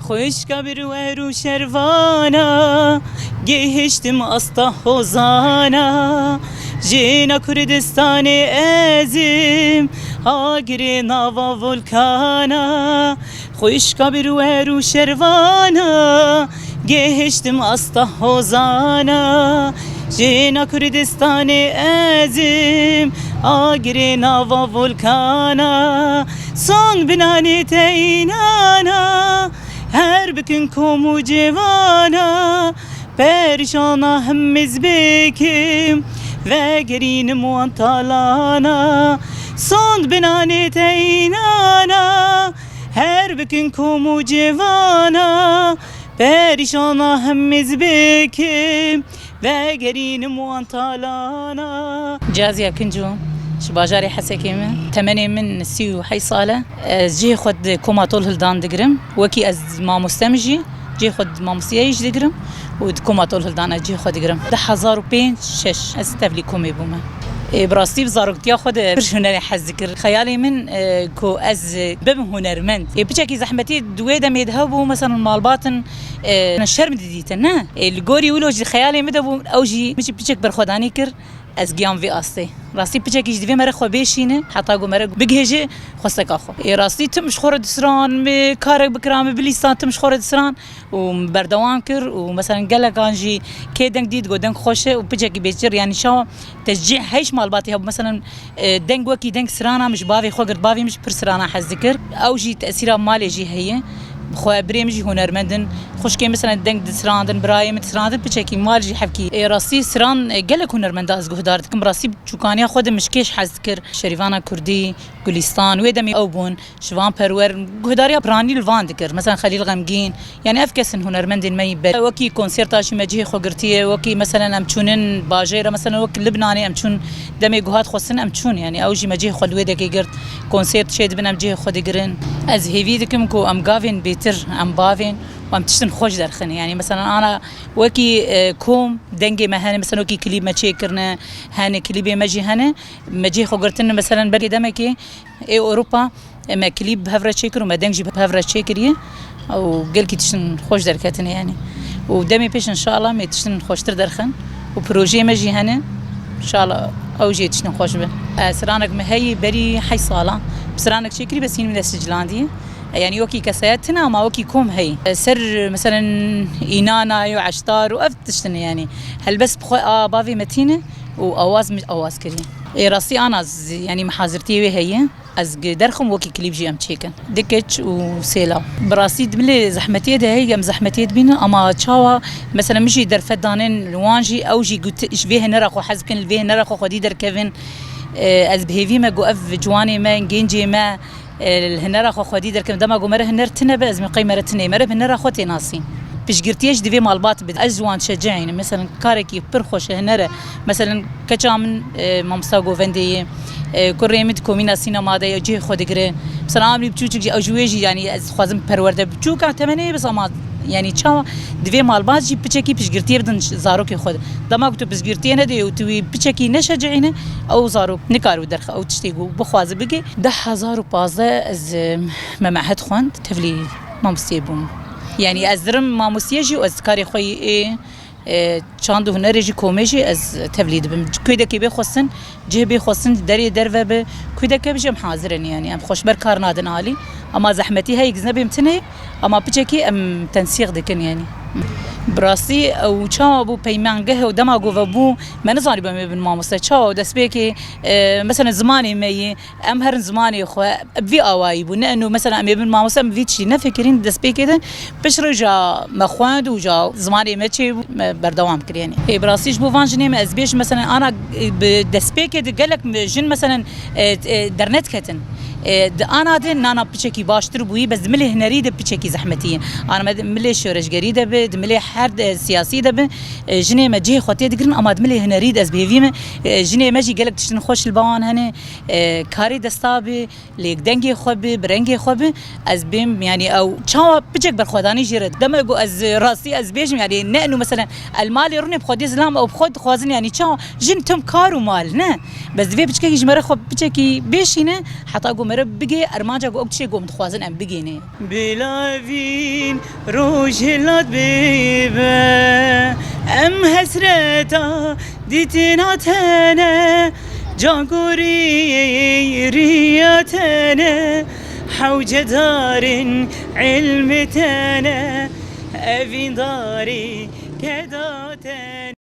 خوش کبر و شروانا گهشتم استا حوزانا جینا کردستان ازم آگر ناوا ولکانا خوش کبر و شروانا گهشتم استا حوزانا جینا کردستان ازم آگر ناوا ولکانا son binani teynana her bükün komu cevana perişana hemmiz bekim ve gerinim muantalana son binani teynana her bükün komu cevana perişana hemmiz bekim ve gerinim muantalana Caziye Kıncu باجاري حسكيمة تمني من سيو حي صالة جي خد كوما طول هلدان دقرم وكي از ما مستمجي جي خد ما مسيايش دقرم وكوما طول هلدان جي خد دقرم 10,006 استفلي كومي بوما براستي بزارقتيا خد برش هنري حذكر خيالي من كو از بم هنرمند بيجاكي زحمتي دويدا ميدهبو مثلا مال باطن الشرم ديتنا الجوري ولوج خيالي مدبو اوجي مش بيجاك برخداني كر از گیام وی آسته راستی پیچه کیش دوی مره خو بیشینه حتی گو مره بگهجه خواستک آخو راستی تمش خورد سران می کارک بکرام بلیستان تمش خورد سران و بردوام کر و مثلا گله کانجی کی دنگ دید گو دنگ خوشه و پیچه کی بیچر یعنی شو تشجيع هیچ مال باتی هب مثلا دنگ وکی دنگ سرانا مش باوی خو گرد باوی مش پر سرانا حذکر او جی تاثیر مالی جی هیه خو بريمجي هنرمندن خوش كي مثلا دنگ دسراندن برايم دسراندن بچكي مالجي حبكي راسي سران قالك هنرمند از گهدارتكم راسي چوكانيا خود مشكيش حذكر شريفانا كردي گلستان ويدمي اوبون شوان پرور گهداريا براني الوان ذكر مثلا خليل غمگين يعني افكسن هنرمندن مي وكي كونسيرتاشي مجي خوغرتيه وكي مثلا امچونن باجيره مثلا وك لبناني امچون دمي گهات خوسن امچون يعني اوجي مجي خود ويدكي گرت كونسيرت شيد بنم جي خود گرن از هيفي دكم كو ام گاوين بيتر ام بافين وام تشتن خوش درخني يعني مثلا انا وكي كوم دنجي ما هاني مثلا وكي كليب ما تشيكرنا هاني كليبي ماجي هنا ماجي خوغرتنا مثلا بري دمكي اي اوروبا ما كليب بهفرا تشيكر وما دنجي بهفرا تشيكريه او قال كي تشتن خوش دركتني يعني ودمي بيش ان شاء الله ما تشتن خوش درخن وبروجي ماجي هنا ان شاء الله او جي تشتن خوش به سرانك مهي بري حي صاله بسرانك تشيكري بس من السجلاندي يعني وكي كسياتنا ما وكي كوم هي سر مثلا إنانا وعشتار وأفتشتني يعني هل بس بخو بافي متينة وأواز مش أواز كريم راسي أنا يعني محاضرتي وهي از درخم وكي كليب جي ام تشيكن دكتش وسيلا براسي دملي زحمتي ده هي زحمتي بينا اما تشاوا مثلا مشي درفدانين لوانجي او جي قلت فيه نرخو حزكن الفيه نرخو خدي در كيفن از بهيفي ما قف جواني ما نجي ما الهنرا خو خدي در كم دما قمره هنر تنه باز من قيمه تنه مره هنرا خوتي ناسي بيش قرتيش دي مالبات بأجوان شجعين مثلا كاركي برخوش هنرا مثلا كجامن ممساغو فندي كريمت كومينا سينما ده يجي خدقره مثلا عاملي بتشوچ اجويجي يعني از خوازم پرورده بچوكا تمني بس اما يعني چا دوی مالبات جي بچكي بيش قرتي بدن زاروكي خود دما قلت بس قرتي نه دي وتوي بچكي نشجعينه او زارو نكارو درخ او تشتيغو بخواز بقي 10,015 از معهد خوان تفلي مامسيبوم يعني ازرم ماموسيجي واز كاري خوي ايه چاند هنرجي كوميجي از تفليد بم كيدكي بخصن جه بخصن دري درفه ب كيدكي بجم حاضرن يعني ام خوش بركار نادن علي اما زحمتي هي جزنبي متني اما بچكي ام تنسيق دكن يعني براسي او چا بو پیمانگه و دماغو و بو من زاني بم ماموسه چا دسبيكي مثلا زماني مي ام هر زماني خو في اواي بو انه مثلا ام ابن ماموسه ام فيتشي نفكرين دسبيكي ده بشرجا مخواند وجا زماني ماشي بردوام كر يعني اي براسيش بو فانجني ما ازبيش مثلا انا دسبيكي قالك جن مثلا درنت كتن انا دي نانا بچكي باشتر بوي بس ملي هنري ده بچكي زحمتي انا ملي شورشگري ده به ملي حرد سياسي ده جني ما جي خوتي دغرن اما ملي هنري ده از بيفيم جني ما جي قالك تشن خوش البوان هني كاري دستابي ليك دنگي خوب برنگي خوب از بيم يعني او چا بچك برخداني جرد دم جو از راسي از بيج يعني انه مثلا المال يرني بخد اسلام او بخد خوازن يعني چا جن تم كارو مال نه بس في بچكي جمره خوب بچكي بيشينه حتى جو مرب بگی ارمانجا گو اکچه گو متخوازن ام بگینه بلاوین روجلات بیبه ام حسرتا دیتنا تنه جاگوری ریاتنه حوج دار علم تنه اوین داری کداتنه